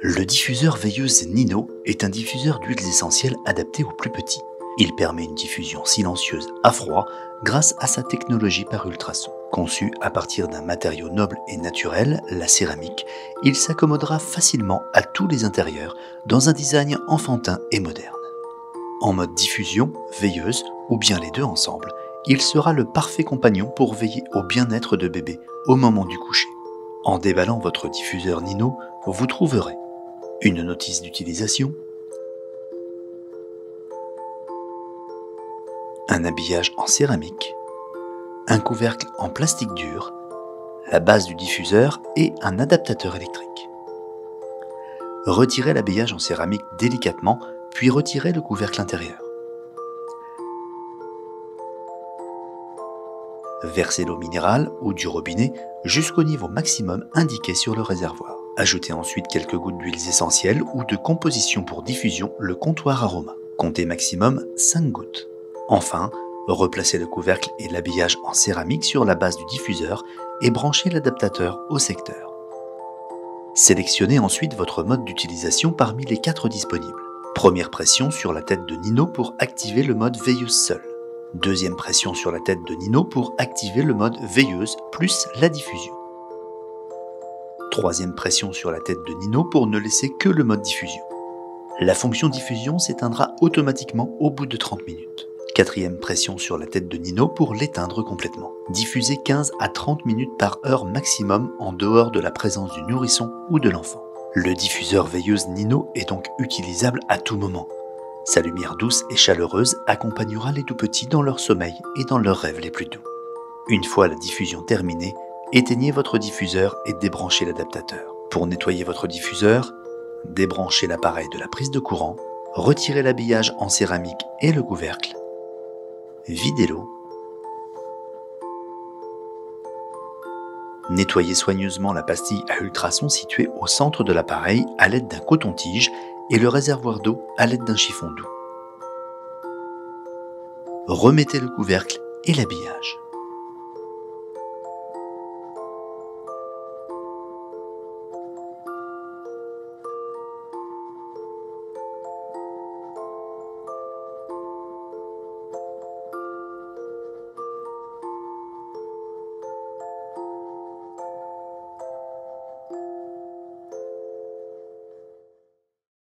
Le diffuseur veilleuse Nino est un diffuseur d'huiles essentielles adapté aux plus petits. Il permet une diffusion silencieuse à froid grâce à sa technologie par ultrasons. Conçu à partir d'un matériau noble et naturel, la céramique, il s'accommodera facilement à tous les intérieurs dans un design enfantin et moderne. En mode diffusion, veilleuse ou bien les deux ensemble, il sera le parfait compagnon pour veiller au bien-être de bébé au moment du coucher. En déballant votre diffuseur Nino, vous trouverez une notice d'utilisation, un habillage en céramique, un couvercle en plastique dur, la base du diffuseur et un adaptateur électrique. Retirez l'habillage en céramique délicatement, puis retirez le couvercle intérieur. Versez l'eau minérale ou du robinet jusqu'au niveau maximum indiqué sur le réservoir. Ajoutez ensuite quelques gouttes d'huiles essentielles ou de composition pour diffusion, le comptoir aroma. Comptez maximum 5 gouttes. Enfin, replacez le couvercle et l'habillage en céramique sur la base du diffuseur et branchez l'adaptateur au secteur. Sélectionnez ensuite votre mode d'utilisation parmi les 4 disponibles. Première pression sur la tête de Nino pour activer le mode veilleuse seule. Deuxième pression sur la tête de Nino pour activer le mode veilleuse plus la diffusion. Troisième pression sur la tête de Nino pour ne laisser que le mode diffusion. La fonction diffusion s'éteindra automatiquement au bout de 30 minutes. Quatrième pression sur la tête de Nino pour l'éteindre complètement. Diffusez 15 à 30 minutes par heure maximum en dehors de la présence du nourrisson ou de l'enfant. Le diffuseur veilleuse Nino est donc utilisable à tout moment. Sa lumière douce et chaleureuse accompagnera les tout-petits dans leur sommeil et dans leurs rêves les plus doux. Une fois la diffusion terminée, éteignez votre diffuseur et débranchez l'adaptateur. Pour nettoyer votre diffuseur, débranchez l'appareil de la prise de courant, retirez l'habillage en céramique et le couvercle, videz-l'eau, nettoyez soigneusement la pastille à ultrasons située au centre de l'appareil à l'aide d'un coton-tige et le réservoir d'eau à l'aide d'un chiffon doux. Remettez le couvercle et l'habillage.